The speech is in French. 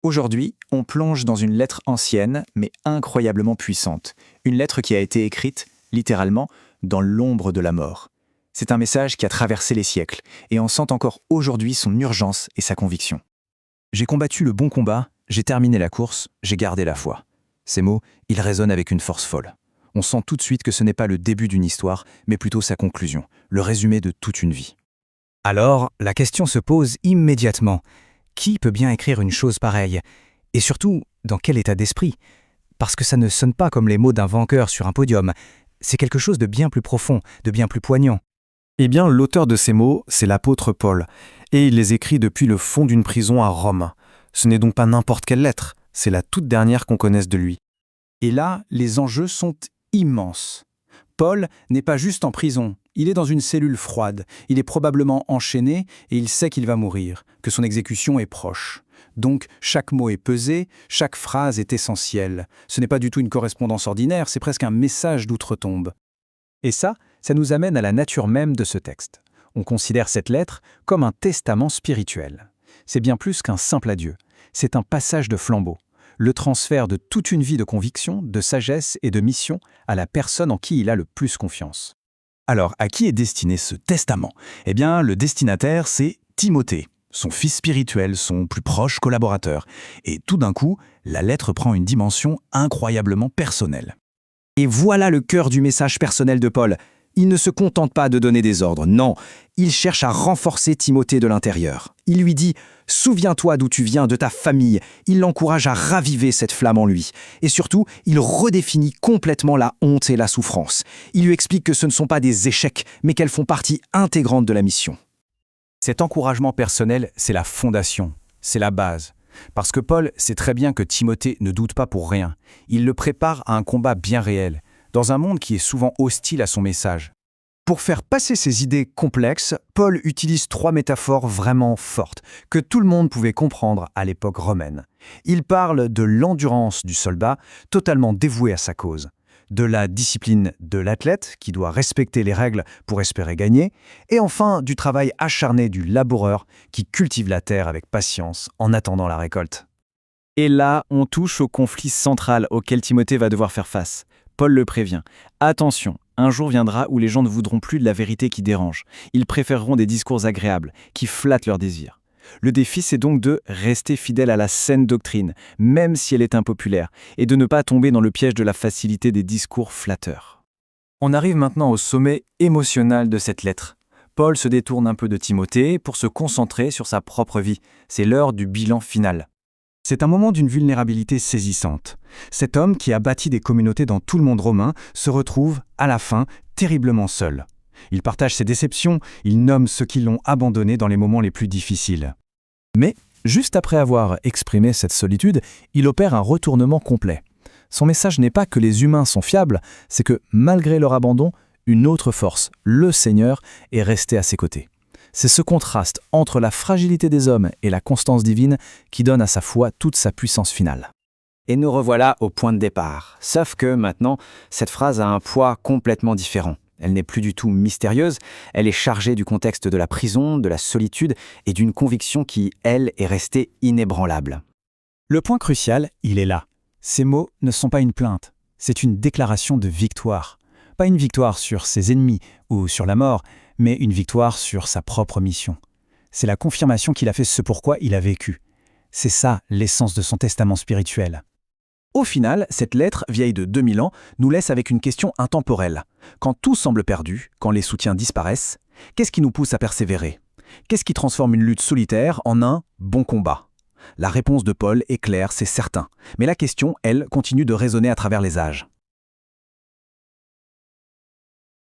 Aujourd'hui, on plonge dans une lettre ancienne, mais incroyablement puissante. Une lettre qui a été écrite, littéralement, dans l'ombre de la mort. C'est un message qui a traversé les siècles, et on sent encore aujourd'hui son urgence et sa conviction. J'ai combattu le bon combat, j'ai terminé la course, j'ai gardé la foi. Ces mots, ils résonnent avec une force folle. On sent tout de suite que ce n'est pas le début d'une histoire, mais plutôt sa conclusion, le résumé de toute une vie. Alors, la question se pose immédiatement. Qui peut bien écrire une chose pareille? Et surtout, dans quel état d'esprit? Parce que ça ne sonne pas comme les mots d'un vainqueur sur un podium. C'est quelque chose de bien plus profond, de bien plus poignant. Eh bien, l'auteur de ces mots, c'est l'apôtre Paul, et il les écrit depuis le fond d'une prison à Rome. Ce n'est donc pas n'importe quelle lettre, c'est la toute dernière qu'on connaisse de lui. Et là, les enjeux sont immenses. Paul n'est pas juste en prison, il est dans une cellule froide, il est probablement enchaîné et il sait qu'il va mourir, que son exécution est proche. Donc, chaque mot est pesé, chaque phrase est essentielle. Ce n'est pas du tout une correspondance ordinaire, c'est presque un message d'outre-tombe. Et ça nous amène à la nature même de ce texte. On considère cette lettre comme un testament spirituel. C'est bien plus qu'un simple adieu. C'est un passage de flambeau, le transfert de toute une vie de conviction, de sagesse et de mission à la personne en qui il a le plus confiance. Alors, à qui est destiné ce testament? Eh bien, le destinataire, c'est Timothée, son fils spirituel, son plus proche collaborateur. Et tout d'un coup, la lettre prend une dimension incroyablement personnelle. Et voilà le cœur du message personnel de Paul. Il ne se contente pas de donner des ordres, non. Il cherche à renforcer Timothée de l'intérieur. Il lui dit « Souviens-toi d'où tu viens, de ta famille ». Il l'encourage à raviver cette flamme en lui. Et surtout, il redéfinit complètement la honte et la souffrance. Il lui explique que ce ne sont pas des échecs, mais qu'elles font partie intégrante de la mission. Cet encouragement personnel, c'est la fondation, c'est la base. Parce que Paul sait très bien que Timothée ne doute pas pour rien. Il le prépare à un combat bien réel, dans un monde qui est souvent hostile à son message. Pour faire passer ces idées complexes, Paul utilise 3 métaphores vraiment fortes, que tout le monde pouvait comprendre à l'époque romaine. Il parle de l'endurance du soldat, totalement dévoué à sa cause, de la discipline de l'athlète, qui doit respecter les règles pour espérer gagner, et enfin du travail acharné du laboureur, qui cultive la terre avec patience en attendant la récolte. Et là, on touche au conflit central auquel Timothée va devoir faire face. Paul le prévient. Attention, un jour viendra où les gens ne voudront plus de la vérité qui dérange. Ils préféreront des discours agréables, qui flattent leurs désirs. Le défi, c'est donc de rester fidèle à la saine doctrine, même si elle est impopulaire, et de ne pas tomber dans le piège de la facilité des discours flatteurs. On arrive maintenant au sommet émotionnel de cette lettre. Paul se détourne un peu de Timothée pour se concentrer sur sa propre vie. C'est l'heure du bilan final. C'est un moment d'une vulnérabilité saisissante. Cet homme qui a bâti des communautés dans tout le monde romain se retrouve, à la fin, terriblement seul. Il partage ses déceptions, il nomme ceux qui l'ont abandonné dans les moments les plus difficiles. Mais, juste après avoir exprimé cette solitude, il opère un retournement complet. Son message n'est pas que les humains sont fiables, c'est que, malgré leur abandon, une autre force, le Seigneur, est restée à ses côtés. C'est ce contraste entre la fragilité des hommes et la constance divine qui donne à sa foi toute sa puissance finale. Et nous revoilà au point de départ. Sauf que maintenant, cette phrase a un poids complètement différent. Elle n'est plus du tout mystérieuse, elle est chargée du contexte de la prison, de la solitude et d'une conviction qui, elle, est restée inébranlable. Le point crucial, il est là. Ces mots ne sont pas une plainte, c'est une déclaration de victoire. Pas une victoire sur ses ennemis ou sur la mort, mais une victoire sur sa propre mission. C'est la confirmation qu'il a fait ce pourquoi il a vécu. C'est ça l'essence de son testament spirituel. Au final, cette lettre, vieille de 2000 ans, nous laisse avec une question intemporelle. Quand tout semble perdu, quand les soutiens disparaissent, qu'est-ce qui nous pousse à persévérer? Qu'est-ce qui transforme une lutte solitaire en un bon combat? La réponse de Paul est claire, c'est certain. Mais la question, elle, continue de résonner à travers les âges.